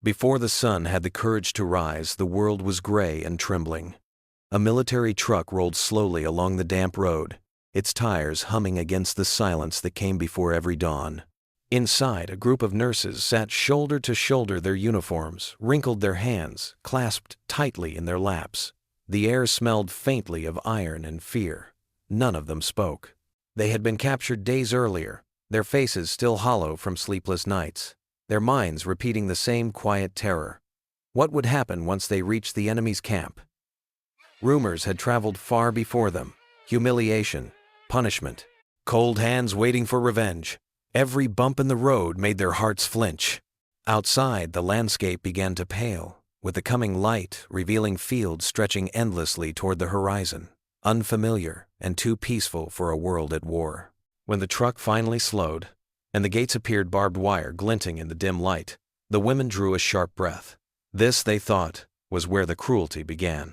Before the sun had the courage to rise, the world was gray and trembling. A military truck rolled slowly along the damp road, its tires humming against the silence that came before every dawn. Inside, a group of nurses sat shoulder to shoulder, their uniforms wrinkled, their hands clasped tightly in their laps. The air smelled faintly of iron and fear. None of them spoke. They had been captured days earlier, their faces still hollow from sleepless nights, their minds repeating the same quiet terror. What would happen once they reached the enemy's camp? Rumors had traveled far before them. Humiliation, punishment, cold hands waiting for revenge. Every bump in the road made their hearts flinch. Outside, the landscape began to pale, with the coming light revealing fields stretching endlessly toward the horizon, unfamiliar and too peaceful for a world at war. When the truck finally slowed, and the gates appeared, barbed wire glinting in the dim light, the women drew a sharp breath. This, they thought, was where the cruelty began.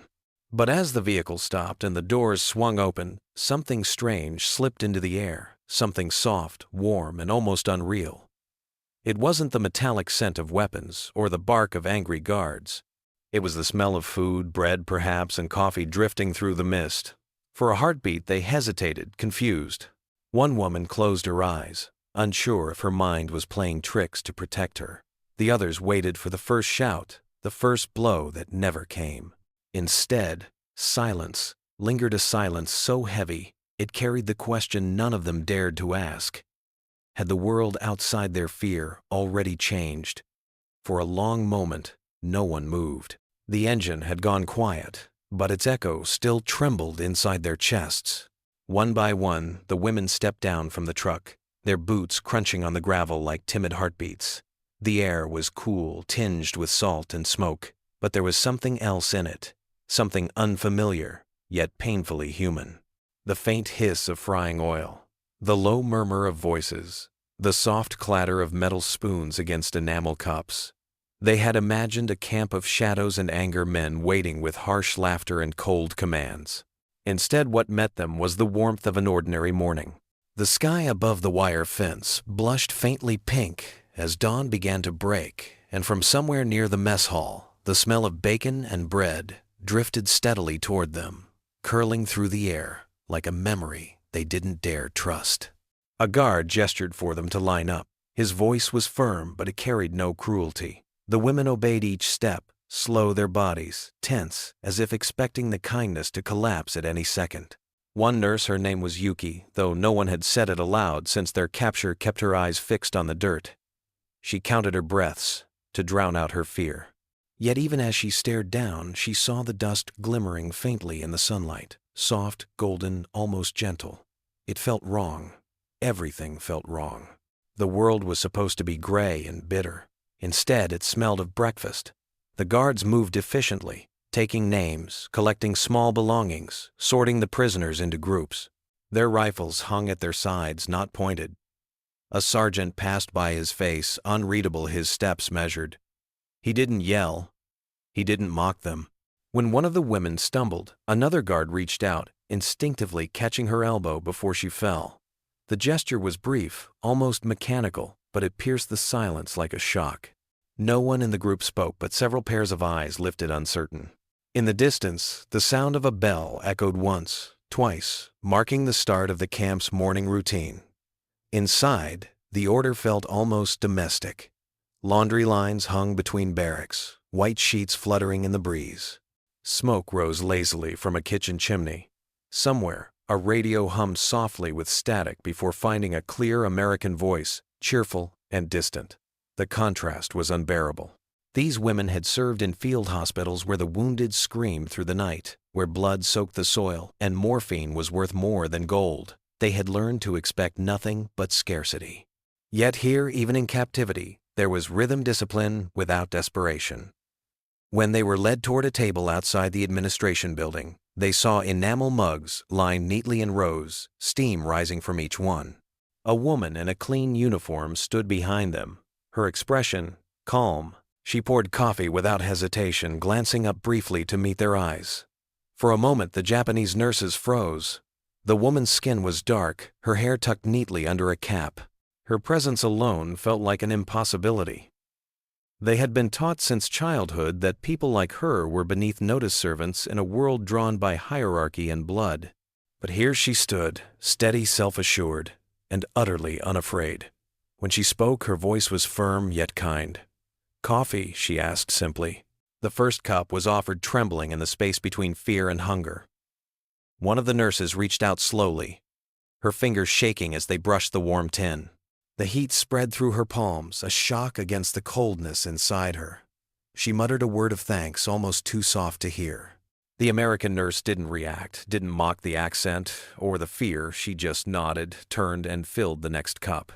But as the vehicle stopped and the doors swung open, something strange slipped into the air, something soft, warm, and almost unreal. It wasn't the metallic scent of weapons or the bark of angry guards. It was the smell of food, bread perhaps, and coffee drifting through the mist. For a heartbeat they hesitated, confused. One woman closed her eyes, unsure if her mind was playing tricks to protect her. The others waited for the first shout, the first blow that never came. Instead, silence lingered, a silence so heavy it carried the question none of them dared to ask. Had the world outside their fear already changed? For a long moment, no one moved. The engine had gone quiet, but its echo still trembled inside their chests. One by one, the women stepped down from the truck, their boots crunching on the gravel like timid heartbeats. The air was cool, tinged with salt and smoke, but there was something else in it, something unfamiliar, yet painfully human. The faint hiss of frying oil, the low murmur of voices, the soft clatter of metal spoons against enamel cups. They had imagined a camp of shadows and anger, men waiting with harsh laughter and cold commands. Instead, what met them was the warmth of an ordinary morning. The sky above the wire fence blushed faintly pink as dawn began to break, and from somewhere near the mess hall, the smell of bacon and bread drifted steadily toward them, curling through the air like a memory they didn't dare trust. A guard gestured for them to line up. His voice was firm, but it carried no cruelty. The women obeyed each step, slow, their bodies tense, as if expecting the kindness to collapse at any second. One nurse, her name was Yuki, though no one had said it aloud since their capture, kept her eyes fixed on the dirt. She counted her breaths to drown out her fear. Yet even as she stared down, she saw the dust glimmering faintly in the sunlight, soft, golden, almost gentle. It felt wrong. Everything felt wrong. The world was supposed to be gray and bitter. Instead, it smelled of breakfast. The guards moved efficiently, taking names, collecting small belongings, sorting the prisoners into groups. Their rifles hung at their sides, not pointed. A sergeant passed by, his face unreadable, his steps measured. He didn't yell. He didn't mock them. When one of the women stumbled, another guard reached out, instinctively catching her elbow before she fell. The gesture was brief, almost mechanical, but it pierced the silence like a shock. No one in the group spoke, but several pairs of eyes lifted uncertain. In the distance, the sound of a bell echoed once, twice, marking the start of the camp's morning routine. Inside, the order felt almost domestic. Laundry lines hung between barracks, white sheets fluttering in the breeze. Smoke rose lazily from a kitchen chimney. Somewhere, a radio hummed softly with static before finding a clear American voice, cheerful and distant. The contrast was unbearable. These women had served in field hospitals where the wounded screamed through the night, where blood soaked the soil and morphine was worth more than gold. They had learned to expect nothing but scarcity. Yet here, even in captivity, there was rhythm, discipline without desperation. When they were led toward a table outside the administration building, they saw enamel mugs lined neatly in rows, steam rising from each one. A woman in a clean uniform stood behind them, her expression calm. She poured coffee without hesitation, glancing up briefly to meet their eyes. For a moment, the Japanese nurses froze. The woman's skin was dark, her hair tucked neatly under a cap. Her presence alone felt like an impossibility. They had been taught since childhood that people like her were beneath notice servants in a world drawn by hierarchy and blood. But here she stood, steady, self-assured, and utterly unafraid. When she spoke, her voice was firm yet kind. "Coffee?" she asked simply. The first cup was offered trembling in the space between fear and hunger. One of the nurses reached out slowly, her fingers shaking as they brushed the warm tin. The heat spread through her palms, a shock against the coldness inside her. She muttered a word of thanks, almost too soft to hear. The American nurse didn't react, didn't mock the accent or the fear. She just nodded, turned, and filled the next cup.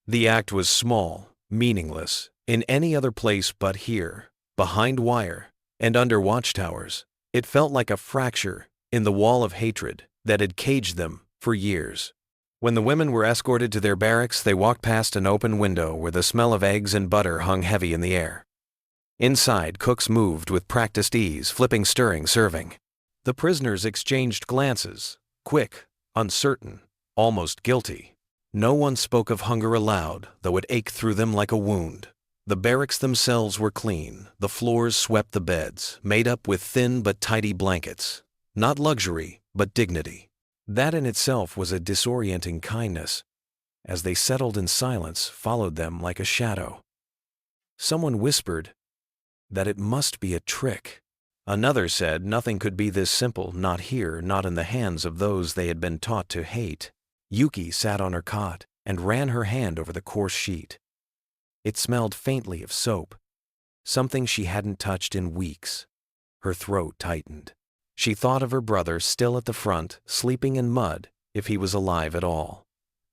The act was small, meaningless, in any other place but here, behind wire and under watchtowers. It felt like a fracture in the wall of hatred that had caged them for years. When the women were escorted to their barracks, they walked past an open window where the smell of eggs and butter hung heavy in the air. Inside, cooks moved with practiced ease, flipping, stirring, serving. The prisoners exchanged glances, quick, uncertain, almost guilty. No one spoke of hunger aloud, though it ached through them like a wound. The barracks themselves were clean, the floors swept the beds, made up with thin but tidy blankets. Not luxury, but dignity. That in itself was a disorienting kindness. As they settled in silence, followed them like a shadow. Someone whispered that it must be a trick. Another said nothing could be this simple, not here, not in the hands of those they had been taught to hate. Yuki sat on her cot and ran her hand over the coarse sheet. It smelled faintly of soap, something she hadn't touched in weeks. Her throat tightened. She thought of her brother still at the front, sleeping in mud, if he was alive at all.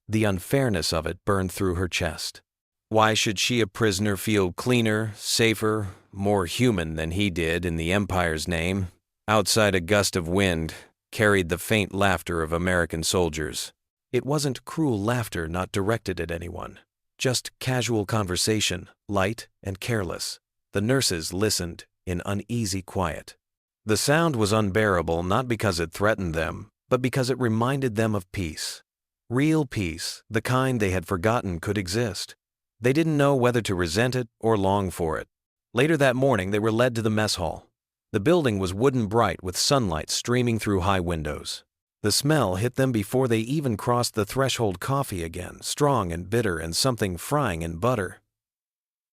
The unfairness of it burned through her chest. Why should she, a prisoner, feel cleaner, safer, more human than he did in the Empire's name? Outside, a gust of wind carried the faint laughter of American soldiers. It wasn't cruel laughter, not directed at anyone. Just casual conversation, light and careless. The nurses listened in uneasy quiet. The sound was unbearable not because it threatened them, but because it reminded them of peace. Real peace, the kind they had forgotten could exist. They didn't know whether to resent it or long for it. Later that morning, they were led to the mess hall. The building was wooden bright with sunlight streaming through high windows. The smell hit them before they even crossed the threshold. Coffee again, strong and bitter, and something frying in butter.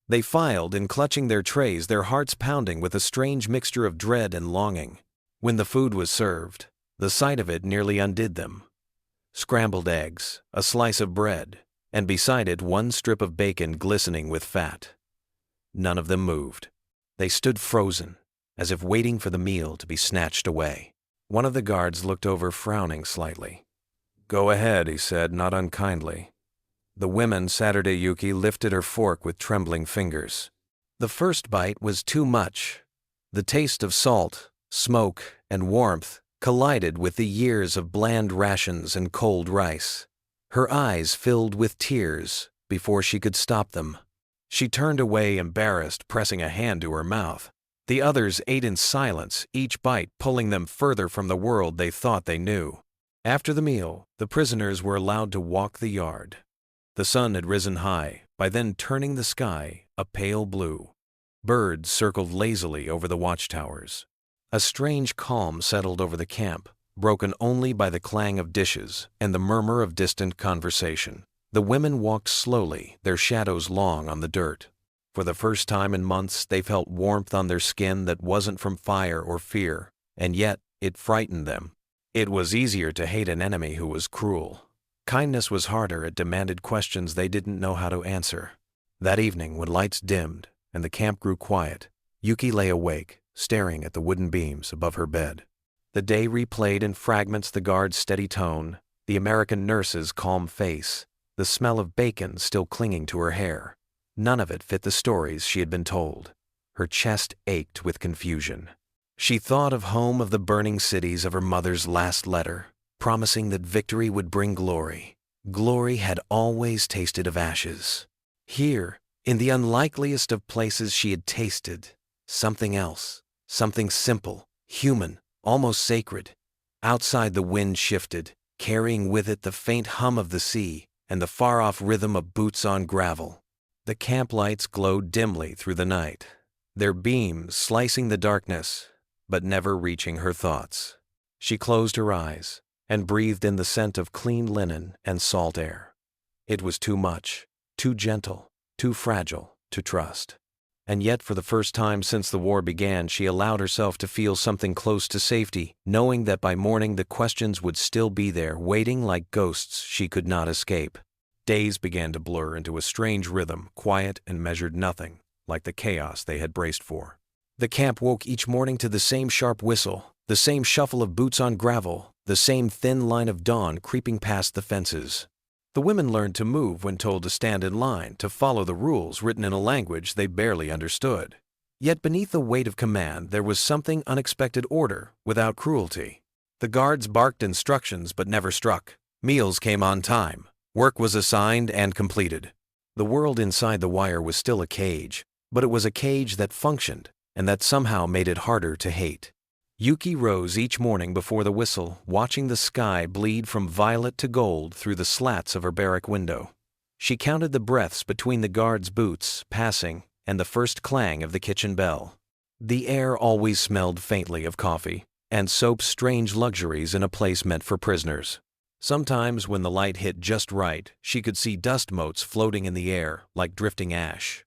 They filed in, clutching their trays, their hearts pounding with a strange mixture of dread and longing. When the food was served, the sight of it nearly undid them. Scrambled eggs, a slice of bread, and beside it one strip of bacon glistening with fat. None of them moved. They stood frozen, as if waiting for the meal to be snatched away. One of the guards looked over, frowning slightly. "Go ahead," he said, not unkindly. The women, Saturday Yuki, lifted her fork with trembling fingers. The first bite was too much. The taste of salt, smoke, and warmth collided with the years of bland rations and cold rice. Her eyes filled with tears before she could stop them. She turned away, embarrassed, pressing a hand to her mouth. The others ate in silence, each bite pulling them further from the world they thought they knew. After the meal, the prisoners were allowed to walk the yard. The sun had risen high, by then turning the sky a pale blue. Birds circled lazily over the watchtowers. A strange calm settled over the camp, broken only by the clang of dishes and the murmur of distant conversation. The women walked slowly, their shadows long on the dirt. For the first time in months, they felt warmth on their skin that wasn't from fire or fear, and yet it frightened them. It was easier to hate an enemy who was cruel. Kindness was harder. It demanded questions they didn't know how to answer. That evening, when lights dimmed and the camp grew quiet, Yuki lay awake, staring at the wooden beams above her bed. The day replayed in fragments the guard's steady tone, the American nurse's calm face, the smell of bacon still clinging to her hair. None of it fit the stories she had been told. Her chest ached with confusion. She thought of home, of the burning cities, of her mother's last letter, promising that victory would bring glory. Glory had always tasted of ashes. Here, in the unlikeliest of places, she had tasted something else, something simple, human, almost sacred. Outside, the wind shifted, carrying with it the faint hum of the sea and the far-off rhythm of boots on gravel. The camp lights glowed dimly through the night, their beams slicing the darkness, but never reaching her thoughts. She closed her eyes and breathed in the scent of clean linen and salt air. It was too much, too gentle, too fragile to trust. And yet, for the first time since the war began, she allowed herself to feel something close to safety, knowing that by morning the questions would still be there, waiting like ghosts she could not escape. Days began to blur into a strange rhythm, quiet and measured, nothing like the chaos they had braced for. The camp woke each morning to the same sharp whistle, the same shuffle of boots on gravel, the same thin line of dawn creeping past the fences. The women learned to move when told to stand in line, to follow the rules written in a language they barely understood. Yet beneath the weight of command there was something unexpected: order without cruelty. The guards barked instructions but never struck. Meals came on time. Work was assigned and completed. The world inside the wire was still a cage, but it was a cage that functioned, and that somehow made it harder to hate. Yuki rose each morning before the whistle, watching the sky bleed from violet to gold through the slats of her barrack window. She counted the breaths between the guards' boots passing and the first clang of the kitchen bell. The air always smelled faintly of coffee and soap's strange luxuries in a place meant for prisoners. Sometimes, when the light hit just right, she could see dust motes floating in the air like drifting ash.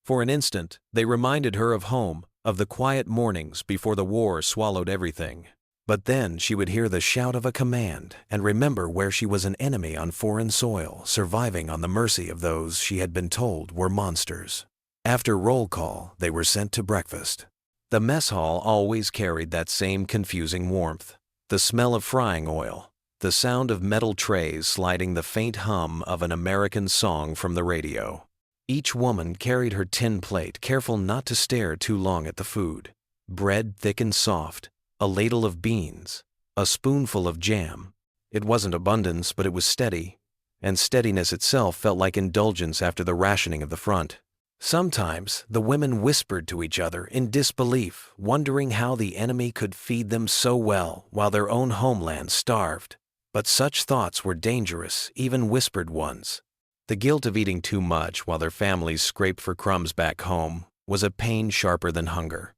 For an instant, they reminded her of home, of the quiet mornings before the war swallowed everything. But then she would hear the shout of a command and remember where she was an enemy on foreign soil, surviving on the mercy of those she had been told were monsters. After roll call, they were sent to breakfast. The mess hall always carried that same confusing warmth. The smell of frying oil, the sound of metal trays sliding, the faint hum of an American song from the radio. Each woman carried her tin plate, careful not to stare too long at the food. Bread thick and soft, a ladle of beans, a spoonful of jam. It wasn't abundance, but it was steady, and steadiness itself felt like indulgence after the rationing of the front. Sometimes the women whispered to each other in disbelief, wondering how the enemy could feed them so well while their own homeland starved. But such thoughts were dangerous, even whispered ones. The guilt of eating too much while their families scraped for crumbs back home was a pain sharper than hunger.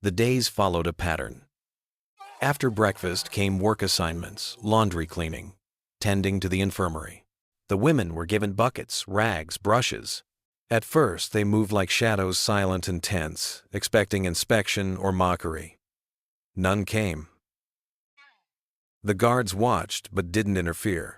The days followed a pattern. After breakfast came work assignments, laundry cleaning, tending to the infirmary. The women were given buckets, rags, brushes. At first, they moved like shadows, silent and tense, expecting inspection or mockery. None came. The guards watched but didn't interfere.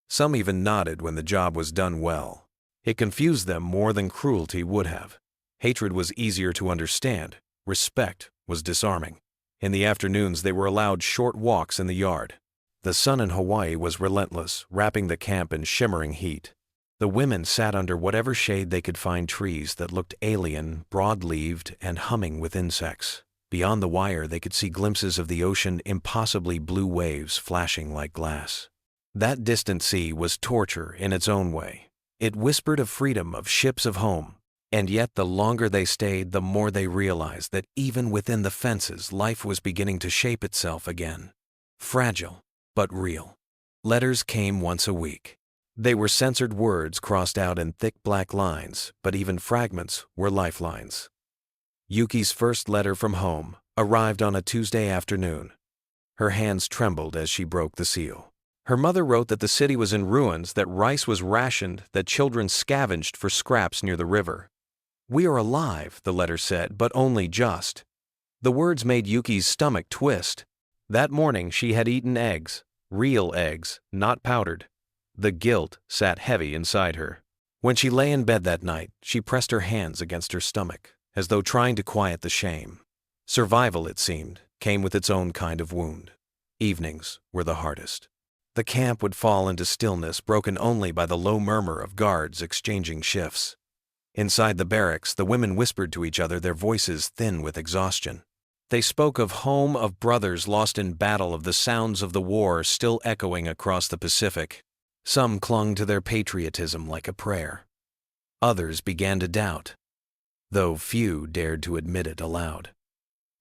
Some even nodded when the job was done well. It confused them more than cruelty would have. Hatred was easier to understand. Respect was disarming. In the afternoons, they were allowed short walks in the yard. The sun in Hawaii was relentless, wrapping the camp in shimmering heat. The women sat under whatever shade they could find, trees that looked alien, broad-leaved, and humming with insects. Beyond the wire, they could see glimpses of the ocean, impossibly blue waves flashing like glass. That distant sea was torture in its own way. It whispered of freedom, of ships of home. And yet the longer they stayed, the more they realized that even within the fences, life was beginning to shape itself again. Fragile, but real. Letters came once a week. They were censored words crossed out in thick black lines, but even fragments were lifelines. Yuki's first letter from home arrived on a Tuesday afternoon. Her hands trembled as she broke the seal. Her mother wrote that the city was in ruins, that rice was rationed, that children scavenged for scraps near the river. "We are alive," the letter said, "but only just." The words made Yuki's stomach twist. That morning she had eaten eggs, real eggs, not powdered. The guilt sat heavy inside her. When she lay in bed that night, she pressed her hands against her stomach, as though trying to quiet the shame. Survival, it seemed, came with its own kind of wound. Evenings were the hardest. The camp would fall into stillness, broken only by the low murmur of guards exchanging shifts. Inside the barracks, the women whispered to each other, their voices thin with exhaustion. They spoke of home, of brothers lost in battle, of the sounds of the war still echoing across the Pacific. Some clung to their patriotism like a prayer. Others began to doubt, though few dared to admit it aloud.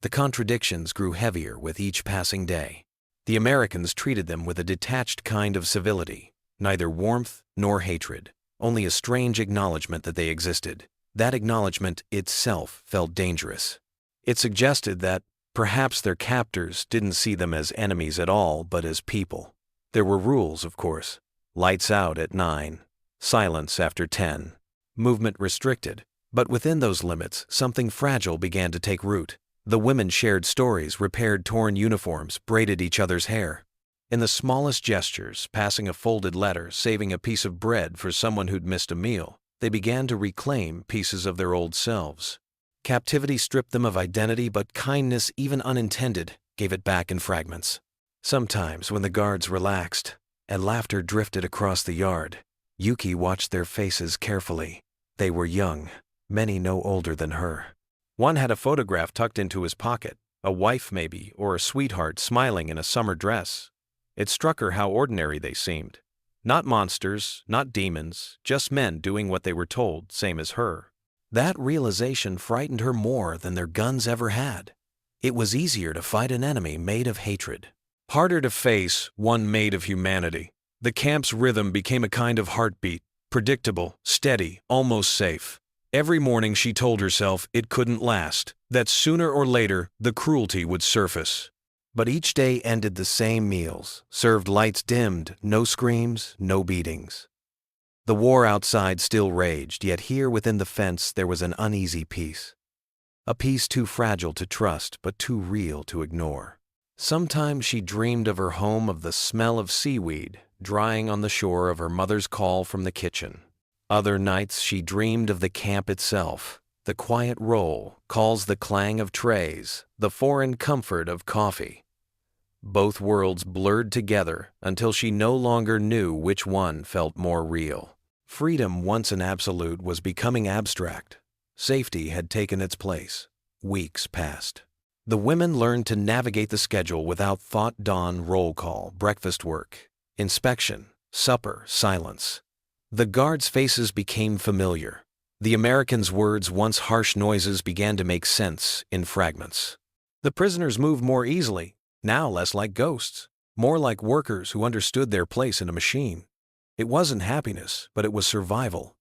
The contradictions grew heavier with each passing day. The Americans treated them with a detached kind of civility, neither warmth nor hatred, only a strange acknowledgement that they existed. That acknowledgement itself felt dangerous. It suggested that perhaps their captors didn't see them as enemies at all, but as people. There were rules, of course. Lights out at 9, silence after 10, movement restricted. But within those limits, something fragile began to take root. The women shared stories, repaired torn uniforms, braided each other's hair. In the smallest gestures, passing a folded letter, saving a piece of bread for someone who'd missed a meal, they began to reclaim pieces of their old selves. Captivity stripped them of identity, but kindness, even unintended, gave it back in fragments. Sometimes, when the guards relaxed and laughter drifted across the yard, Yuki watched their faces carefully. They were young, many no older than her. One had a photograph tucked into his pocket, a wife maybe, or a sweetheart smiling in a summer dress. It struck her how ordinary they seemed. Not monsters, not demons, just men doing what they were told, same as her. That realization frightened her more than their guns ever had. It was easier to fight an enemy made of hatred. Harder to face one made of humanity. The camp's rhythm became a kind of heartbeat, predictable, steady, almost safe. Every morning she told herself it couldn't last, that sooner or later the cruelty would surface. But each day ended the same meals, served lights dimmed, no screams, no beatings. The war outside still raged, yet here within the fence there was an uneasy peace. A peace too fragile to trust, but too real to ignore. Sometimes she dreamed of her home, of the smell of seaweed drying on the shore, of her mother's call from the kitchen. Other nights she dreamed of the camp itself, the quiet roll calls, the clang of trays, the foreign comfort of coffee. Both worlds blurred together until she no longer knew which one felt more real. Freedom, once an absolute, was becoming abstract. Safety had taken its place. Weeks passed. The women learned to navigate the schedule without thought: dawn, roll call, breakfast work, inspection, supper, silence. The guards' faces became familiar. The Americans' words, once harsh noises, began to make sense in fragments. The prisoners moved more easily, now less like ghosts, more like workers who understood their place in a machine. It wasn't happiness, but it was survival.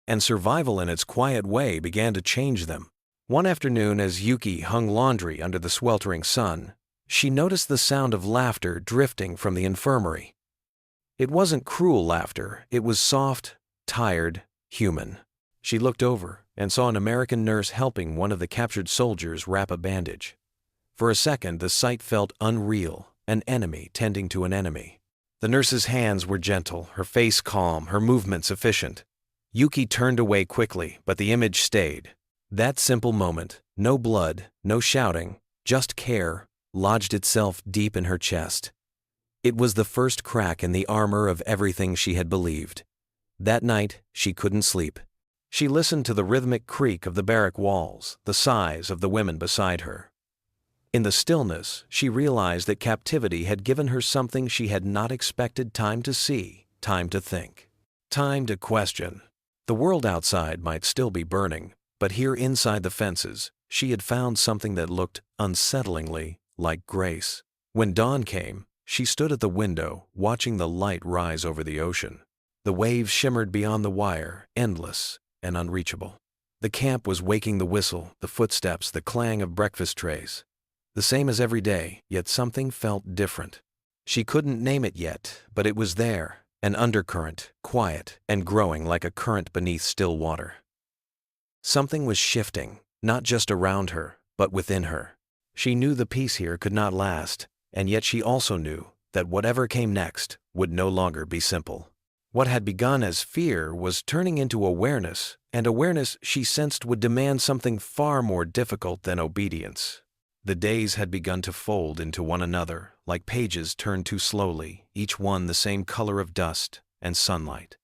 And survival in its quiet way began to change them. One afternoon, as Yuki hung laundry under the sweltering sun, she noticed the sound of laughter drifting from the infirmary. It wasn't cruel laughter, it was soft, tired, human. She looked over and saw an American nurse helping one of the captured soldiers wrap a bandage. For a second, the sight felt unreal, an enemy tending to an enemy. The nurse's hands were gentle, her face calm, her movements efficient. Yuki turned away quickly, but the image stayed. That simple moment, no blood, no shouting, just care, lodged itself deep in her chest. It was the first crack in the armor of everything she had believed. That night, she couldn't sleep. She listened to the rhythmic creak of the barrack walls, the sighs of the women beside her. In the stillness, she realized that captivity had given her something she had not expected: time to see, time to think, time to question. The world outside might still be burning, but here inside the fences, she had found something that looked unsettlingly like grace. When dawn came, she stood at the window, watching the light rise over the ocean. The waves shimmered beyond the wire, endless and unreachable. The camp was waking, the whistle, the footsteps, the clang of breakfast trays. The same as every day, yet something felt different. She couldn't name it yet, but it was there, an undercurrent, quiet and growing like a current beneath still water. Something was shifting, not just around her, but within her. She knew the peace here could not last, and yet she also knew that whatever came next would no longer be simple. What had begun as fear was turning into awareness, and awareness she sensed would demand something far more difficult than obedience. The days had begun to fold into one another, like pages turned too slowly, each one the same color of dust and sunlight.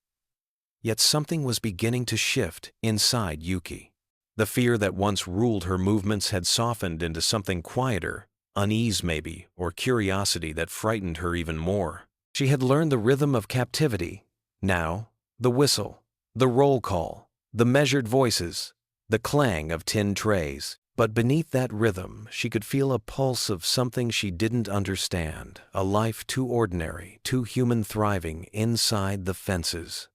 Yet something was beginning to shift inside Yuki. The fear that once ruled her movements had softened into something quieter, unease maybe, or curiosity that frightened her even more. She had learned the rhythm of captivity. Now, the whistle, the roll call, the measured voices, the clang of tin trays. But beneath that rhythm, she could feel a pulse of something she didn't understand, a life too ordinary, too human, thriving inside the fences.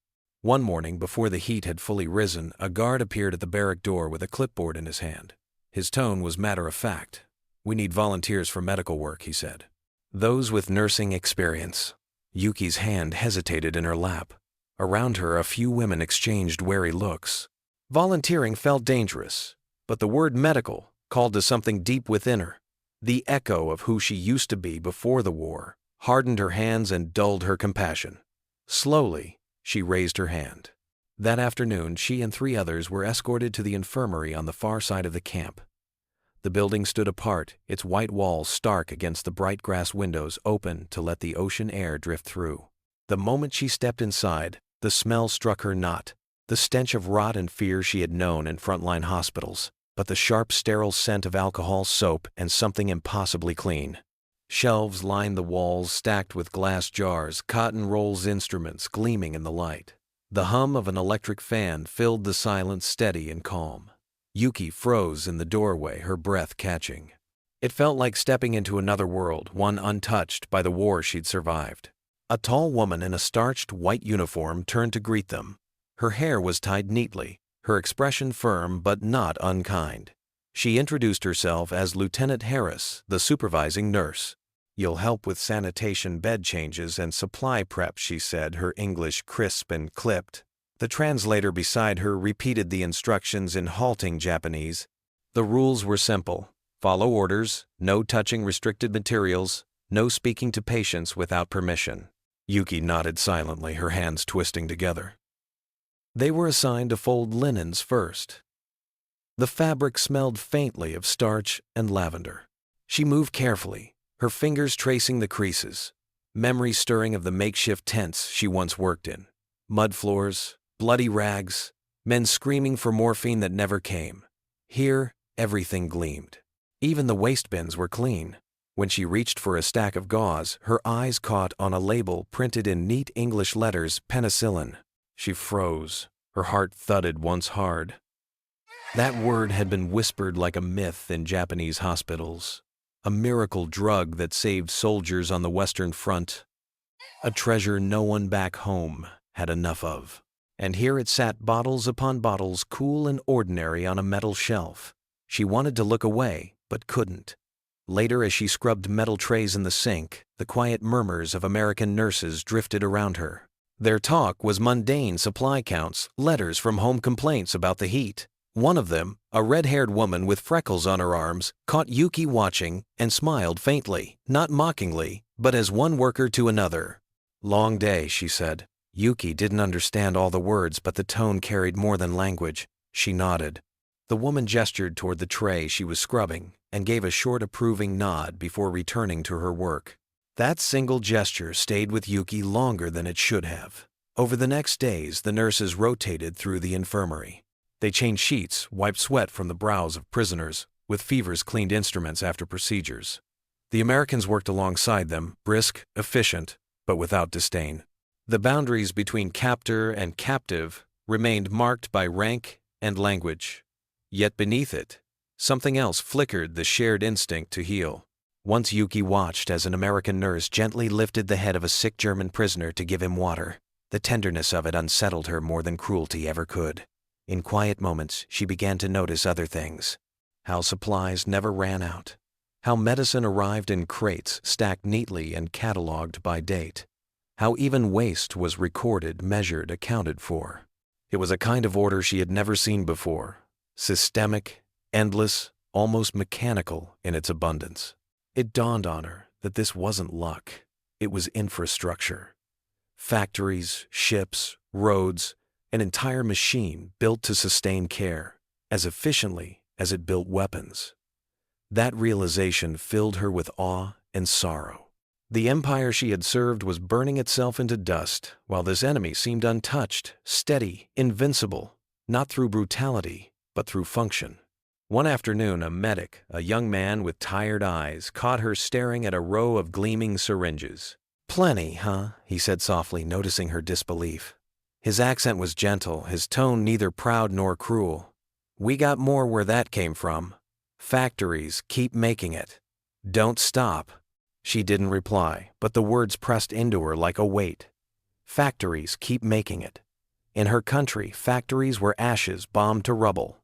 One morning, before the heat had fully risen, a guard appeared at the barrack door with a clipboard in his hand. His tone was matter-of-fact. "We need volunteers for medical work," he said. "Those with nursing experience." Yuki's hand hesitated in her lap. Around her, a few women exchanged wary looks. Volunteering felt dangerous, but the word medical called to something deep within her. The echo of who she used to be before the war hardened her hands and dulled her compassion. Slowly, she raised her hand. That afternoon, she and 3 others were escorted to the infirmary on the far side of the camp. The building stood apart, its white walls stark against the bright grass windows open to let the ocean air drift through. The moment she stepped inside, the smell struck her not the stench of rot and fear she had known in frontline hospitals, but the sharp, sterile scent of alcohol, soap, and something impossibly clean. Shelves lined the walls, stacked with glass jars, cotton rolls, instruments gleaming in the light. The hum of an electric fan filled the silence, steady and calm. Yuki froze in the doorway, her breath catching. It felt like stepping into another world, one untouched by the war she'd survived. A tall woman in a starched white uniform turned to greet them. Her hair was tied neatly, her expression firm but not unkind. She introduced herself as Lieutenant Harris, the supervising nurse. "You'll help with sanitation, bed changes, and supply prep," she said, her English crisp and clipped. The translator beside her repeated the instructions in halting Japanese. The rules were simple. Follow orders, no touching restricted materials, no speaking to patients without permission. Yuki nodded silently, her hands twisting together. They were assigned to fold linens first. The fabric smelled faintly of starch and lavender. She moved carefully, her fingers tracing the creases, memory stirring of the makeshift tents she once worked in. Mud floors, bloody rags, men screaming for morphine that never came. Here, everything gleamed. Even the waste bins were clean. When she reached for a stack of gauze, her eyes caught on a label printed in neat English letters, penicillin. She froze. Her heart thudded once hard. That word had been whispered like a myth in Japanese hospitals. A miracle drug that saved soldiers on the Western Front. A treasure no one back home had enough of. And here it sat, bottles upon bottles, cool and ordinary on a metal shelf. She wanted to look away, but couldn't. Later, as she scrubbed metal trays in the sink, the quiet murmurs of American nurses drifted around her. Their talk was mundane supply counts, letters from home complaints about the heat. One of them, a red-haired woman with freckles on her arms, caught Yuki watching and smiled faintly, not mockingly, but as one worker to another. "Long day," she said. Yuki didn't understand all the words, but the tone carried more than language. She nodded. The woman gestured toward the tray she was scrubbing and gave a short approving nod before returning to her work. That single gesture stayed with Yuki longer than it should have. Over the next days, the nurses rotated through the infirmary. They changed sheets, wiped sweat from the brows of prisoners, with fevers cleaned instruments after procedures. The Americans worked alongside them, brisk, efficient, but without disdain. The boundaries between captor and captive remained marked by rank and language. Yet beneath it, something else flickered, the shared instinct to heal. Once Yuki watched as an American nurse gently lifted the head of a sick German prisoner to give him water. The tenderness of it unsettled her more than cruelty ever could. In quiet moments, she began to notice other things. How supplies never ran out. How medicine arrived in crates stacked neatly and cataloged by date. How even waste was recorded, measured, accounted for. It was a kind of order she had never seen before. Systemic, endless, almost mechanical in its abundance. It dawned on her that this wasn't luck. It was infrastructure. Factories, ships, roads, an entire machine built to sustain care, as efficiently as it built weapons. That realization filled her with awe and sorrow. The empire she had served was burning itself into dust, while this enemy seemed untouched, steady, invincible, not through brutality, but through function. One afternoon, a medic, a young man with tired eyes, caught her staring at a row of gleaming syringes. "Plenty, huh?" he said softly, noticing her disbelief. His accent was gentle, his tone neither proud nor cruel. "We got more where that came from. Factories keep making it. Don't stop." She didn't reply, but the words pressed into her like a weight. Factories keep making it. In her country, factories were ashes bombed to rubble.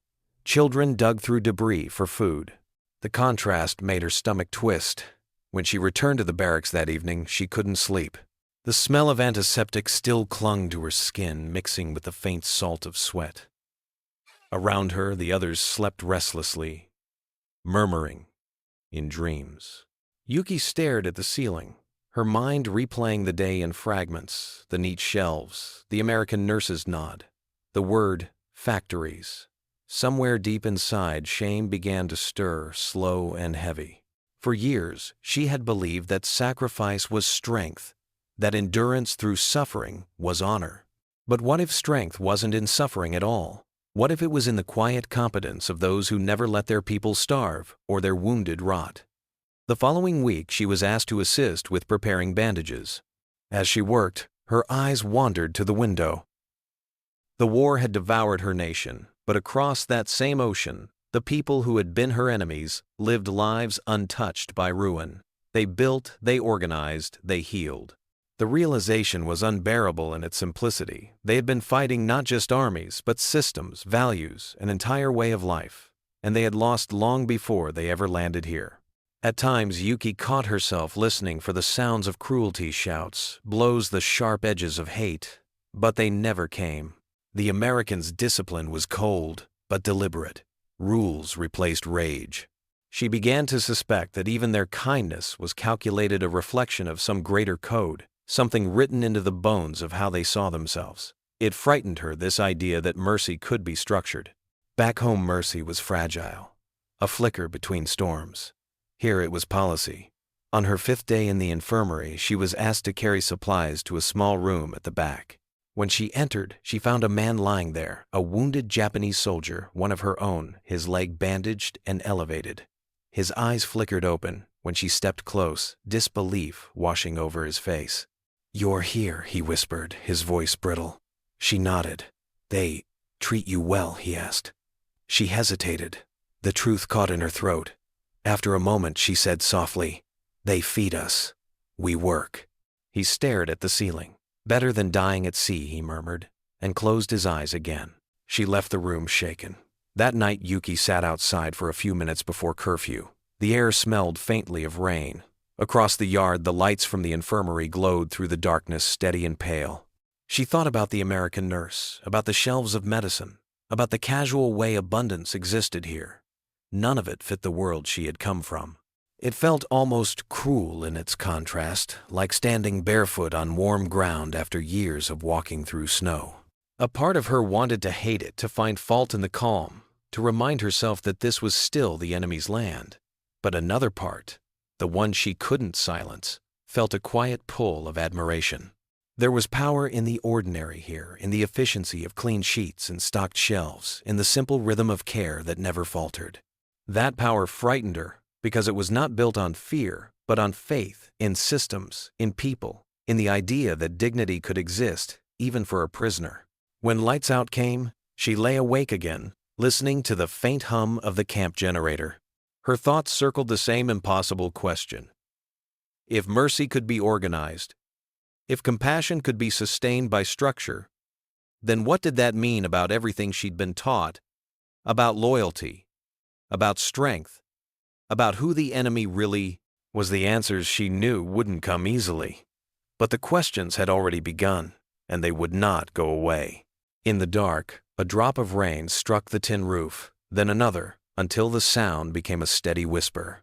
Children dug through debris for food. The contrast made her stomach twist. When she returned to the barracks that evening, she couldn't sleep. The smell of antiseptic still clung to her skin, mixing with the faint salt of sweat. Around her, the others slept restlessly, murmuring in dreams. Yuki stared at the ceiling, her mind replaying the day in fragments, the neat shelves, the American nurse's nod, the word factories. Somewhere deep inside, shame began to stir, slow and heavy. For years, she had believed that sacrifice was strength, that endurance through suffering was honor. But what if strength wasn't in suffering at all? What if it was in the quiet competence of those who never let their people starve or their wounded rot? The following week, she was asked to assist with preparing bandages. As she worked, her eyes wandered to the window. The war had devoured her nation, but across that same ocean, the people who had been her enemies lived lives untouched by ruin. They built, they organized, they healed. The realization was unbearable in its simplicity. They had been fighting not just armies, but systems, values, an entire way of life. And they had lost long before they ever landed here. At times, Yuki caught herself listening for the sounds of cruelty shouts, blows the sharp edges of hate. But they never came. The Americans' discipline was cold, but deliberate. Rules replaced rage. She began to suspect that even their kindness was calculated a reflection of some greater code, something written into the bones of how they saw themselves. It frightened her, this idea that mercy could be structured. Back home, mercy was fragile, a flicker between storms. Here it was policy. On her 5th day in the infirmary, she was asked to carry supplies to a small room at the back. When she entered, she found a man lying there, a wounded Japanese soldier, one of her own, his leg bandaged and elevated. His eyes flickered open. When she stepped close, disbelief washing over his face. "You're here," he whispered, his voice brittle. She nodded. "They treat you well?" he asked. She hesitated. The truth caught in her throat. After a moment, she said softly, "They feed us. We work." He stared at the ceiling. "Better than dying at sea," he murmured, and closed his eyes again. She left the room shaken. That night, Yuki sat outside for a few minutes before curfew. The air smelled faintly of rain. Across the yard, the lights from the infirmary glowed through the darkness, steady and pale. She thought about the American nurse, about the shelves of medicine, about the casual way abundance existed here. None of it fit the world she had come from. It felt almost cruel in its contrast, like standing barefoot on warm ground after years of walking through snow. A part of her wanted to hate it, to find fault in the calm, to remind herself that this was still the enemy's land. But another part, the one she couldn't silence, felt a quiet pull of admiration. There was power in the ordinary here, in the efficiency of clean sheets and stocked shelves, in the simple rhythm of care that never faltered. That power frightened her, because it was not built on fear, but on faith, in systems, in people, in the idea that dignity could exist, even for a prisoner. When lights out came, she lay awake again, listening to the faint hum of the camp generator. Her thoughts circled the same impossible question. If mercy could be organized, if compassion could be sustained by structure, then what did that mean about everything she'd been taught, about loyalty, about strength, about who the enemy really was? The answers she knew wouldn't come easily. But the questions had already begun, and they would not go away. In the dark, a drop of rain struck the tin roof, then another, until the sound became a steady whisper.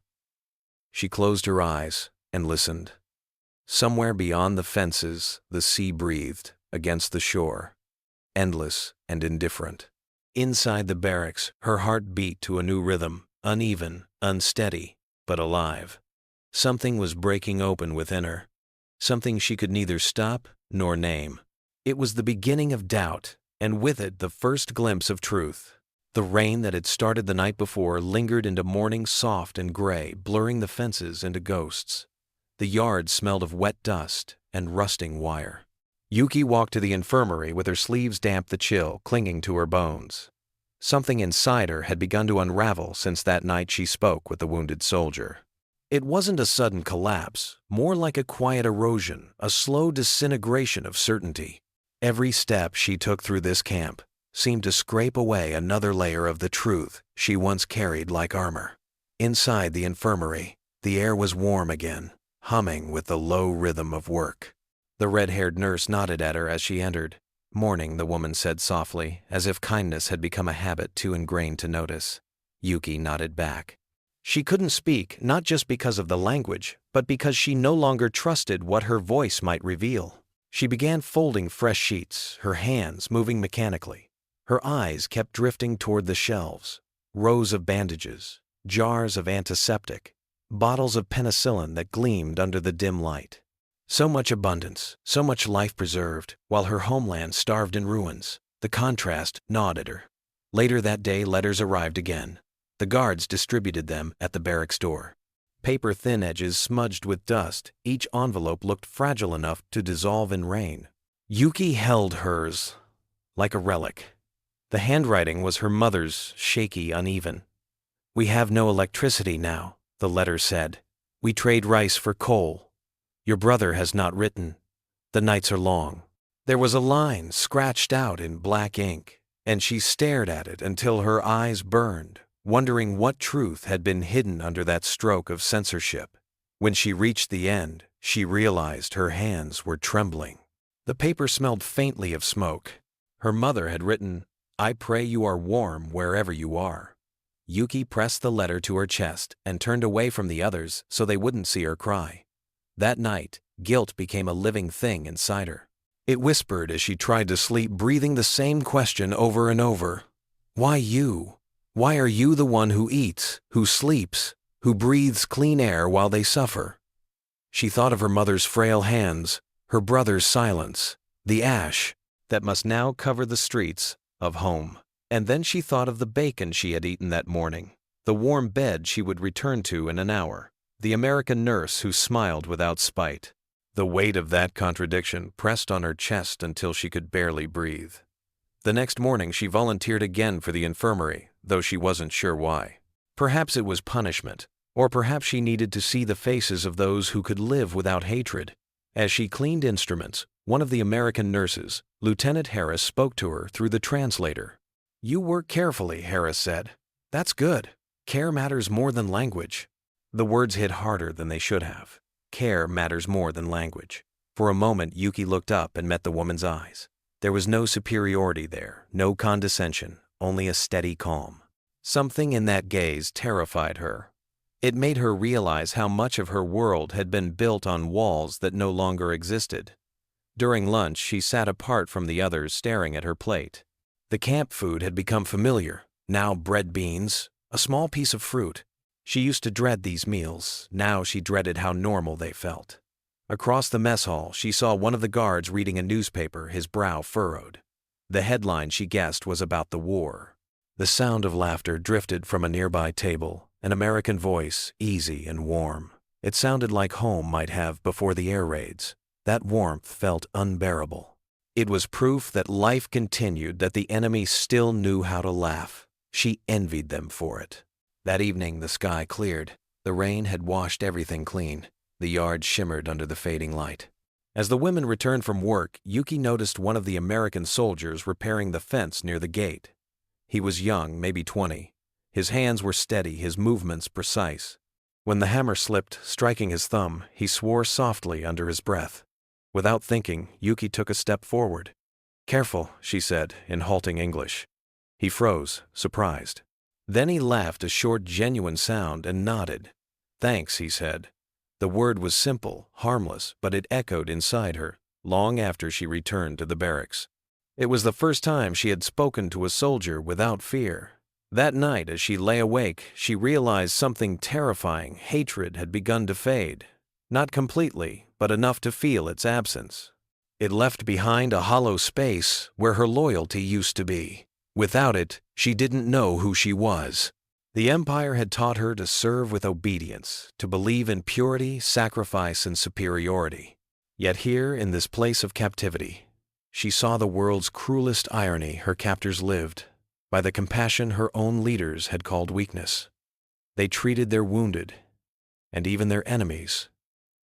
She closed her eyes and listened. Somewhere beyond the fences, the sea breathed against the shore, endless and indifferent. Inside the barracks, her heart beat to a new rhythm, uneven, unsteady, but alive. Something was breaking open within her, something she could neither stop nor name. It was the beginning of doubt, and with it the first glimpse of truth. The rain that had started the night before lingered into morning, soft and gray, blurring the fences into ghosts. The yard smelled of wet dust and rusting wire. Yuki walked to the infirmary with her sleeves damp the chill clinging to her bones. Something inside her had begun to unravel since that night she spoke with the wounded soldier. It wasn't a sudden collapse, more like a quiet erosion, a slow disintegration of certainty. Every step she took through this camp seemed to scrape away another layer of the truth she once carried like armor. Inside the infirmary, the air was warm again, humming with the low rhythm of work. The red-haired nurse nodded at her as she entered. "Morning," the woman said softly, as if kindness had become a habit too ingrained to notice. Yuki nodded back. She couldn't speak, not just because of the language, but because she no longer trusted what her voice might reveal. She began folding fresh sheets, her hands moving mechanically. Her eyes kept drifting toward the shelves. Rows of bandages, jars of antiseptic, bottles of penicillin that gleamed under the dim light. So much abundance, so much life preserved, while her homeland starved in ruins. The contrast gnawed at her. Later that day, letters arrived again. The guards distributed them at the barracks door. Paper thin edges smudged with dust, each envelope looked fragile enough to dissolve in rain. Yuki held hers like a relic. The handwriting was her mother's, shaky, uneven. "We have no electricity now," the letter said. "We trade rice for coal. Your brother has not written. The nights are long." There was a line scratched out in black ink, and she stared at it until her eyes burned, wondering what truth had been hidden under that stroke of censorship. When she reached the end, she realized her hands were trembling. The paper smelled faintly of smoke. Her mother had written, "I pray you are warm wherever you are." Yuki pressed the letter to her chest and turned away from the others so they wouldn't see her cry. That night, guilt became a living thing inside her. It whispered as she tried to sleep, breathing the same question over and over. "Why you? Why are you the one who eats, who sleeps, who breathes clean air while they suffer?" She thought of her mother's frail hands, her brother's silence, the ash that must now cover the streets of home. And then she thought of the bacon she had eaten that morning, the warm bed she would return to in an hour, the American nurse who smiled without spite. The weight of that contradiction pressed on her chest until she could barely breathe. The next morning she volunteered again for the infirmary, though she wasn't sure why. Perhaps it was punishment, or perhaps she needed to see the faces of those who could live without hatred. As she cleaned instruments, one of the American nurses, Lieutenant Harris, spoke to her through the translator. "You work carefully," Harris said. "That's good. Care matters more than language." The words hit harder than they should have. Care matters more than language. For a moment, Yuki looked up and met the woman's eyes. There was no superiority there, no condescension, only a steady calm. Something in that gaze terrified her. It made her realize how much of her world had been built on walls that no longer existed. During lunch, she sat apart from the others, staring at her plate. The camp food had become familiar, now bread beans, a small piece of fruit. She used to dread these meals, now she dreaded how normal they felt. Across the mess hall, she saw one of the guards reading a newspaper, his brow furrowed. The headline, she guessed, was about the war. The sound of laughter drifted from a nearby table, an American voice, easy and warm. It sounded like home might have before the air raids. That warmth felt unbearable. It was proof that life continued, that the enemy still knew how to laugh. She envied them for it. That evening, the sky cleared. The rain had washed everything clean. The yard shimmered under the fading light. As the women returned from work, Yuki noticed one of the American soldiers repairing the fence near the gate. He was young, maybe 20. His hands were steady, his movements precise. When the hammer slipped, striking his thumb, he swore softly under his breath. Without thinking, Yuki took a step forward. "Careful," she said, in halting English. He froze, surprised. Then he laughed, a short, genuine sound, and nodded. "Thanks," he said. The word was simple, harmless, but it echoed inside her, long after she returned to the barracks. It was the first time she had spoken to a soldier without fear. That night, as she lay awake, she realized something terrifying. Hatred had begun to fade. Not completely, but enough to feel its absence. It left behind a hollow space where her loyalty used to be. Without it, she didn't know who she was. The Empire had taught her to serve with obedience, to believe in purity, sacrifice, and superiority. Yet here, in this place of captivity, she saw the world's cruelest irony. Her captors lived by the compassion her own leaders had called weakness. They treated their wounded, and even their enemies,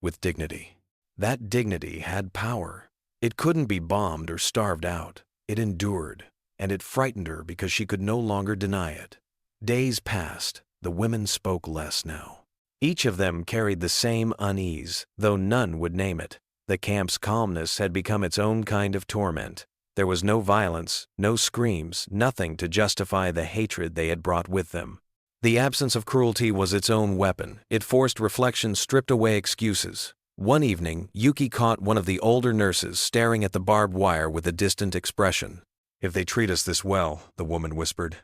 with dignity. That dignity had power. It couldn't be bombed or starved out. It endured, and it frightened her because she could no longer deny it. Days passed. The women spoke less now. Each of them carried the same unease, though none would name it. The camp's calmness had become its own kind of torment. There was no violence, no screams, nothing to justify the hatred they had brought with them. The absence of cruelty was its own weapon. It forced reflection, stripped away excuses. One evening, Yuki caught one of the older nurses staring at the barbed wire with a distant expression. "If they treat us this well," the woman whispered,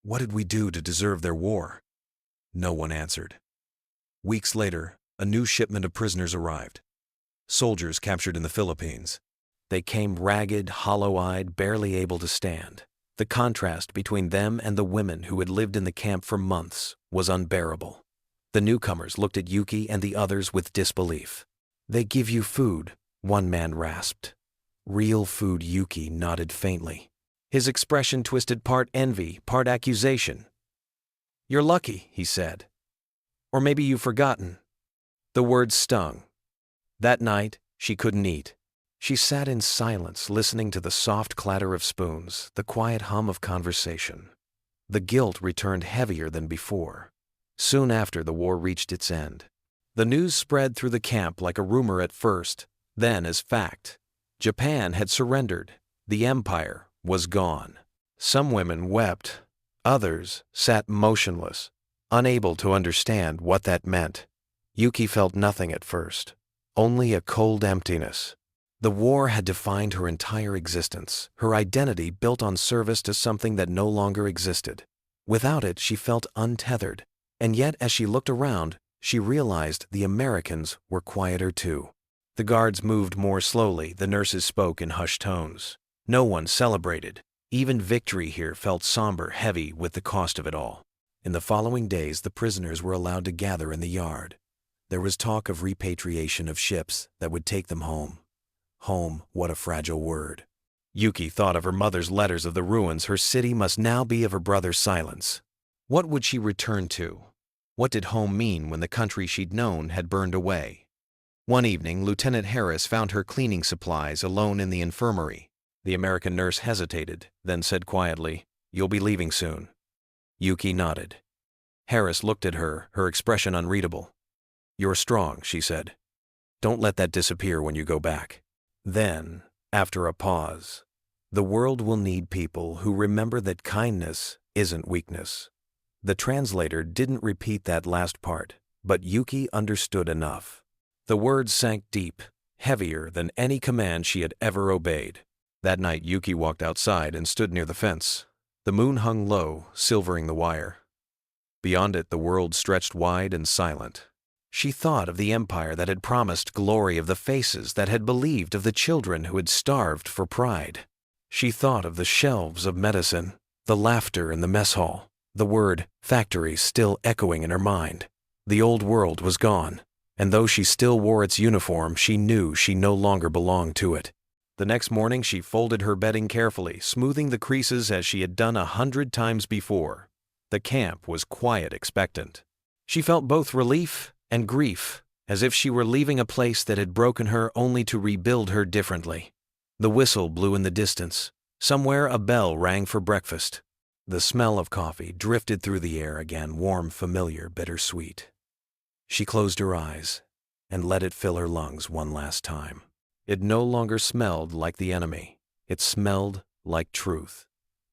"what did we do to deserve their war?" No one answered. Weeks later, a new shipment of prisoners arrived. Soldiers captured in the Philippines. They came ragged, hollow-eyed, barely able to stand. The contrast between them and the women who had lived in the camp for months was unbearable. The newcomers looked at Yuki and the others with disbelief. "They give you food," one man rasped. "Real food," Yuki nodded faintly. His expression twisted, part envy, part accusation. "You're lucky," he said. "Or maybe you've forgotten." The words stung. That night, she couldn't eat. She sat in silence, listening to the soft clatter of spoons, the quiet hum of conversation. The guilt returned heavier than before. Soon after, the war reached its end. The news spread through the camp like a rumor at first, then as fact. Japan had surrendered. The empire was gone. Some women wept. Others sat motionless, unable to understand what that meant. Yuki felt nothing at first, only a cold emptiness. The war had defined her entire existence, her identity built on service to something that no longer existed. Without it, she felt untethered. And yet, as she looked around, she realized the Americans were quieter too. The guards moved more slowly, the nurses spoke in hushed tones. No one celebrated. Even victory here felt somber, heavy with the cost of it all. In the following days, the prisoners were allowed to gather in the yard. There was talk of repatriation of ships that would take them home. Home, what a fragile word. Yuki thought of her mother's letters of the ruins. Her city must now be of her brother's silence. What would she return to? What did home mean when the country she'd known had burned away? One evening, Lieutenant Harris found her cleaning supplies alone in the infirmary. The American nurse hesitated, then said quietly, "You'll be leaving soon." Yuki nodded. Harris looked at her, her expression unreadable. "You're strong," she said. "Don't let that disappear when you go back." Then, after a pause, "The world will need people who remember that kindness isn't weakness." The translator didn't repeat that last part, but Yuki understood enough. The words sank deep, heavier than any command she had ever obeyed. That night, Yuki walked outside and stood near the fence. The moon hung low, silvering the wire. Beyond it, the world stretched wide and silent. She thought of the empire that had promised glory, of the faces that had believed, of the children who had starved for pride. She thought of the shelves of medicine, the laughter in the mess hall, the word factory still echoing in her mind. The old world was gone, and though she still wore its uniform, she knew she no longer belonged to it. The next morning, she folded her bedding carefully, smoothing the creases as she had done 100 times before. The camp was quiet, expectant. She felt both relief and grief, as if she were leaving a place that had broken her only to rebuild her differently. The whistle blew in the distance. Somewhere a bell rang for breakfast. The smell of coffee drifted through the air again, warm, familiar, bittersweet. She closed her eyes and let it fill her lungs one last time. It no longer smelled like the enemy. It smelled like truth.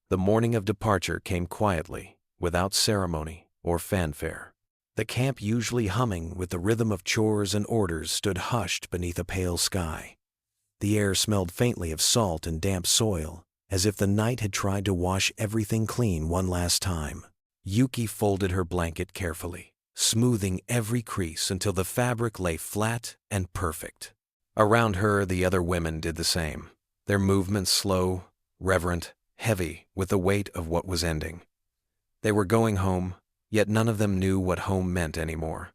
The morning of departure came quietly, without ceremony or fanfare. The camp, usually humming with the rhythm of chores and orders, stood hushed beneath a pale sky. The air smelled faintly of salt and damp soil, as if the night had tried to wash everything clean one last time. Yuki folded her blanket carefully, smoothing every crease until the fabric lay flat and perfect. Around her, the other women did the same, their movements slow, reverent, heavy with the weight of what was ending. They were going home, yet none of them knew what home meant anymore.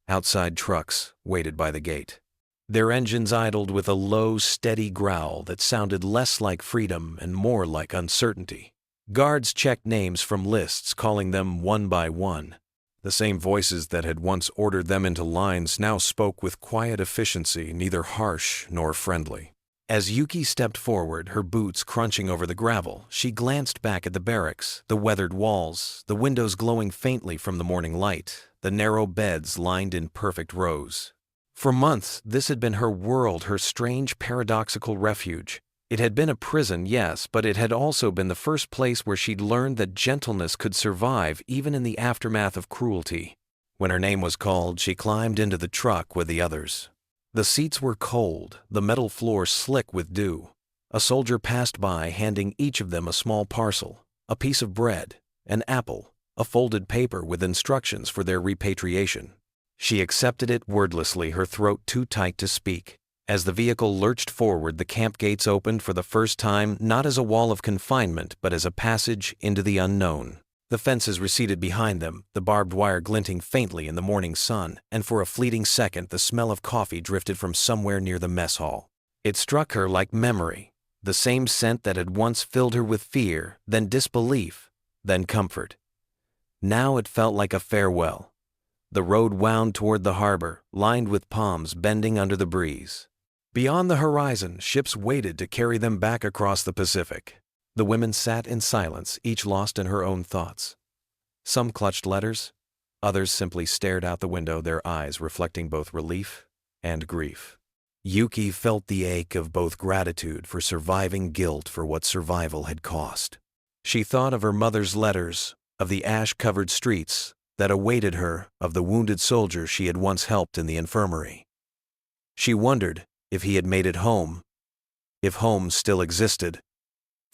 Outside, trucks waited by the gate. Their engines idled with a low, steady growl that sounded less like freedom and more like uncertainty. Guards checked names from lists, calling them one by one. The same voices that had once ordered them into lines now spoke with quiet efficiency, neither harsh nor friendly. As Yuki stepped forward, her boots crunching over the gravel, she glanced back at the barracks, the weathered walls, the windows glowing faintly from the morning light, the narrow beds lined in perfect rows. For months, this had been her world, her strange, paradoxical refuge. It had been a prison, yes, but it had also been the first place where she'd learned that gentleness could survive even in the aftermath of cruelty. When her name was called, she climbed into the truck with the others. The seats were cold, the metal floor slick with dew. A soldier passed by, handing each of them a small parcel, a piece of bread, an apple, a folded paper with instructions for their repatriation. She accepted it wordlessly, her throat too tight to speak. As the vehicle lurched forward, the camp gates opened for the first time, not as a wall of confinement, but as a passage into the unknown. The fences receded behind them, the barbed wire glinting faintly in the morning sun, and for a fleeting second the smell of coffee drifted from somewhere near the mess hall. It struck her like memory, the same scent that had once filled her with fear, then disbelief, then comfort. Now it felt like a farewell. The road wound toward the harbor, lined with palms bending under the breeze. Beyond the horizon, ships waited to carry them back across the Pacific. The women sat in silence, each lost in her own thoughts. Some clutched letters, others simply stared out the window, their eyes reflecting both relief and grief. Yuki felt the ache of both gratitude for surviving, guilt for what survival had cost. She thought of her mother's letters, of the ash-covered streets that awaited her, of the wounded soldier she had once helped in the infirmary. She wondered if he had made it home, if home still existed,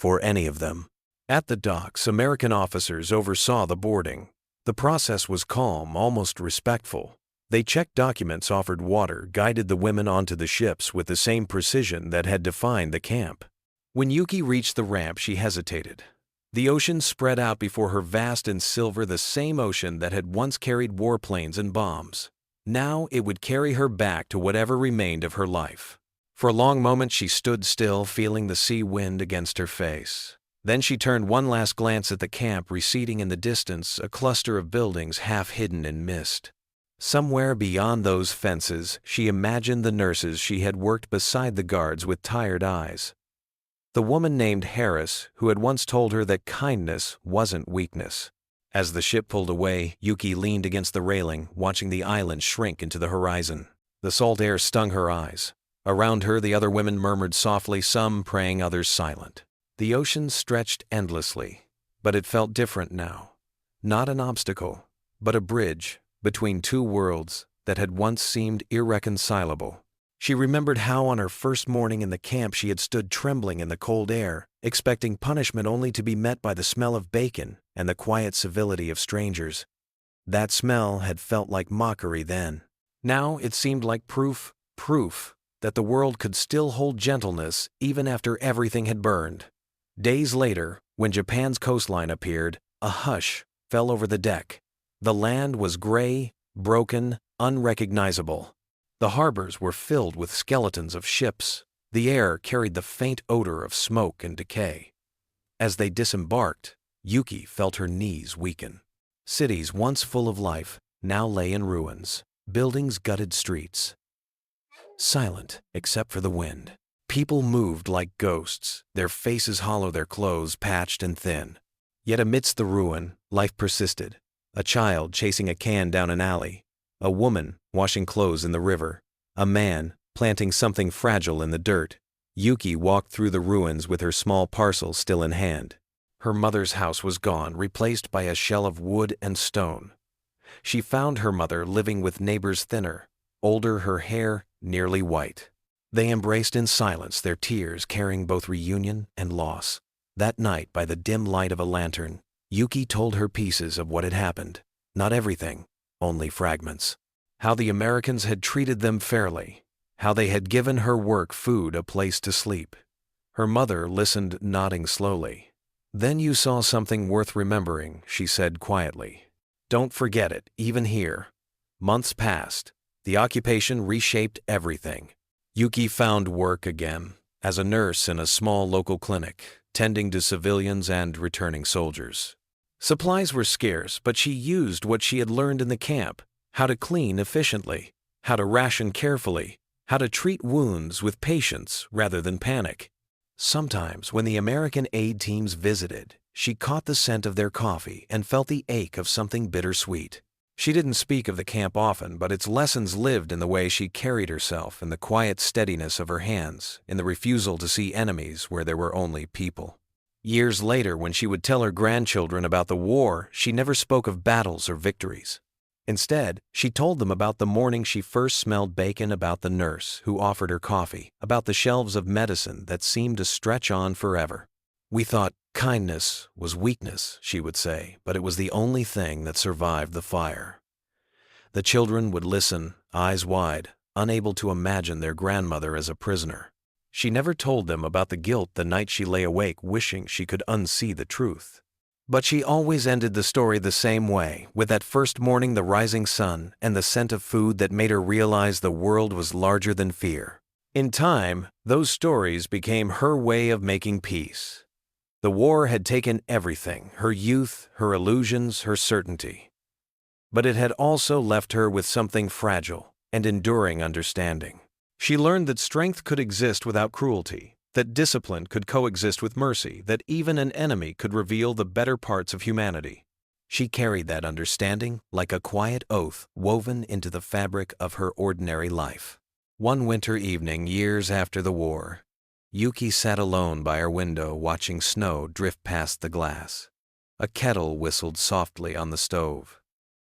for any of them. At the docks, American officers oversaw the boarding. The process was calm, almost respectful. They checked documents, offered water, guided the women onto the ships with the same precision that had defined the camp. When Yuki reached the ramp, she hesitated. The ocean spread out before her, vast and silver, the same ocean that had once carried warplanes and bombs. Now it would carry her back to whatever remained of her life. For a long moment she stood still, feeling the sea wind against her face. Then she turned one last glance at the camp receding in the distance, a cluster of buildings half hidden in mist. Somewhere beyond those fences, she imagined the nurses she had worked beside the guards with tired eyes. The woman named Harris, who had once told her that kindness wasn't weakness. As the ship pulled away, Yuki leaned against the railing, watching the island shrink into the horizon. The salt air stung her eyes. Around her, the other women murmured softly, some praying, others silent. The ocean stretched endlessly, but it felt different now. Not an obstacle, but a bridge between two worlds that had once seemed irreconcilable. She remembered how on her first morning in the camp she had stood trembling in the cold air, expecting punishment only to be met by the smell of bacon and the quiet civility of strangers. That smell had felt like mockery then. Now it seemed like proof that the world could still hold gentleness even after everything had burned. Days later, when Japan's coastline appeared, a hush fell over the deck. The land was gray, broken, unrecognizable. The harbors were filled with skeletons of ships. The air carried the faint odor of smoke and decay. As they disembarked, Yuki felt her knees weaken. Cities once full of life now lay in ruins, buildings gutted, streets silent except for the wind. People moved like ghosts, their faces hollow, their clothes patched and thin. Yet amidst the ruin, life persisted. A child chasing a can down an alley, a woman washing clothes in the river, a man planting something fragile in the dirt. Yuki walked through the ruins with her small parcel still in hand. Her mother's house was gone, replaced by a shell of wood and stone. She found her mother living with neighbors thinner, older, her hair nearly white. They embraced in silence, their tears carrying both reunion and loss. That night, by the dim light of a lantern, Yuki told her pieces of what had happened. Not everything, only fragments. How the Americans had treated them fairly. How they had given her work, food, a place to sleep. Her mother listened, nodding slowly. "Then you saw something worth remembering," she said quietly. "Don't forget it, even here." Months passed. The occupation reshaped everything. Yuki found work again, as a nurse in a small local clinic, tending to civilians and returning soldiers. Supplies were scarce, but she used what she had learned in the camp: how to clean efficiently, how to ration carefully, how to treat wounds with patience rather than panic. Sometimes, when the American aid teams visited, she caught the scent of their coffee and felt the ache of something bittersweet. She didn't speak of the camp often, but its lessons lived in the way she carried herself, in the quiet steadiness of her hands, in the refusal to see enemies where there were only people. Years later, when she would tell her grandchildren about the war, she never spoke of battles or victories. Instead, she told them about the morning she first smelled bacon, about the nurse who offered her coffee, about the shelves of medicine that seemed to stretch on forever. "We thought kindness was weakness," she would say, "but it was the only thing that survived the fire." The children would listen, eyes wide, unable to imagine their grandmother as a prisoner. She never told them about the guilt the night she lay awake wishing she could unsee the truth. But she always ended the story the same way, with that first morning, the rising sun, and the scent of food that made her realize the world was larger than fear. In time, those stories became her way of making peace. The war had taken everything, her youth, her illusions, her certainty. But it had also left her with something fragile and enduring: understanding. She learned that strength could exist without cruelty, that discipline could coexist with mercy, that even an enemy could reveal the better parts of humanity. She carried that understanding like a quiet oath woven into the fabric of her ordinary life. One winter evening, years after the war, Yuki sat alone by her window watching snow drift past the glass. A kettle whistled softly on the stove.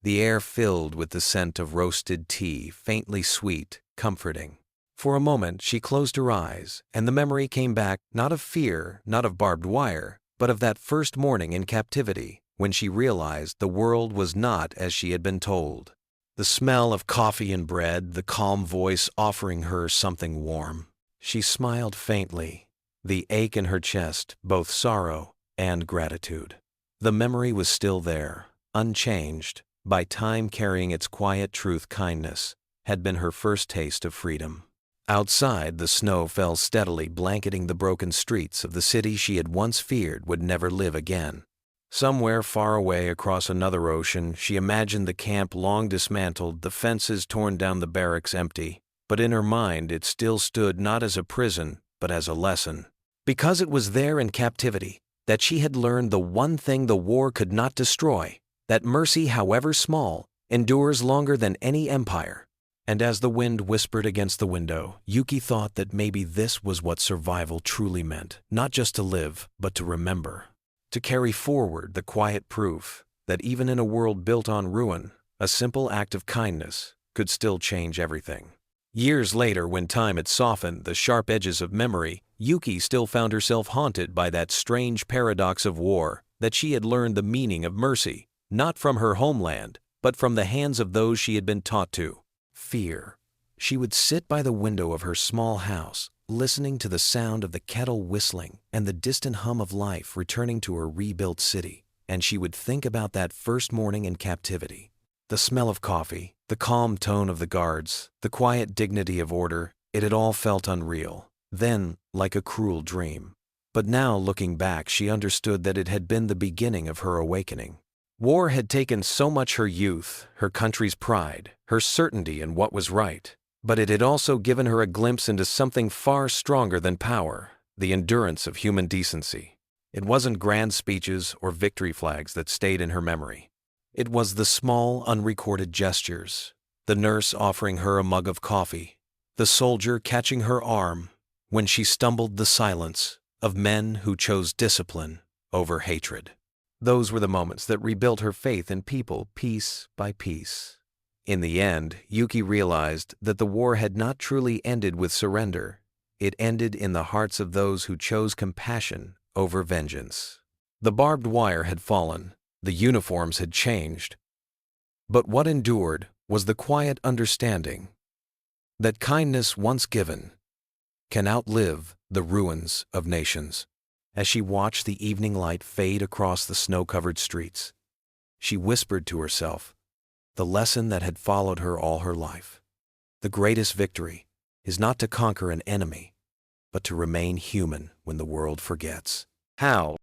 The air filled with the scent of roasted tea, faintly sweet, comforting. For a moment she closed her eyes, and the memory came back, not of fear, not of barbed wire, but of that first morning in captivity, when she realized the world was not as she had been told. The smell of coffee and bread, the calm voice offering her something warm. She smiled faintly, the ache in her chest, both sorrow and gratitude. The memory was still there, unchanged, by time carrying its quiet truth. Kindness had been her first taste of freedom. Outside, the snow fell steadily, blanketing the broken streets of the city she had once feared would never live again. Somewhere far away across another ocean, she imagined the camp long dismantled, the fences torn down, the barracks empty. But in her mind it still stood, not as a prison, but as a lesson. Because it was there in captivity that she had learned the one thing the war could not destroy, that mercy, however small, endures longer than any empire. And as the wind whispered against the window, Yuki thought that maybe this was what survival truly meant, not just to live, but to remember. To carry forward the quiet proof that even in a world built on ruin, a simple act of kindness could still change everything. Years later, when time had softened the sharp edges of memory, Yuki still found herself haunted by that strange paradox of war, that she had learned the meaning of mercy, not from her homeland, but from the hands of those she had been taught to fear. She would sit by the window of her small house, listening to the sound of the kettle whistling and the distant hum of life returning to her rebuilt city, and she would think about that first morning in captivity. The smell of coffee, the calm tone of the guards, the quiet dignity of order, it had all felt unreal, then like a cruel dream. But now, looking back, she understood that it had been the beginning of her awakening. War had taken so much: her youth, her country's pride, her certainty in what was right. But it had also given her a glimpse into something far stronger than power, the endurance of human decency. It wasn't grand speeches or victory flags that stayed in her memory. It was the small, unrecorded gestures, the nurse offering her a mug of coffee, the soldier catching her arm when she stumbled, the silence of men who chose discipline over hatred. Those were the moments that rebuilt her faith in people piece by piece. In the end, Yuki realized that the war had not truly ended with surrender. It ended in the hearts of those who chose compassion over vengeance. The barbed wire had fallen, the uniforms had changed, but what endured was the quiet understanding that kindness once given can outlive the ruins of nations. As she watched the evening light fade across the snow-covered streets, she whispered to herself the lesson that had followed her all her life. The greatest victory is not to conquer an enemy, but to remain human when the world forgets. How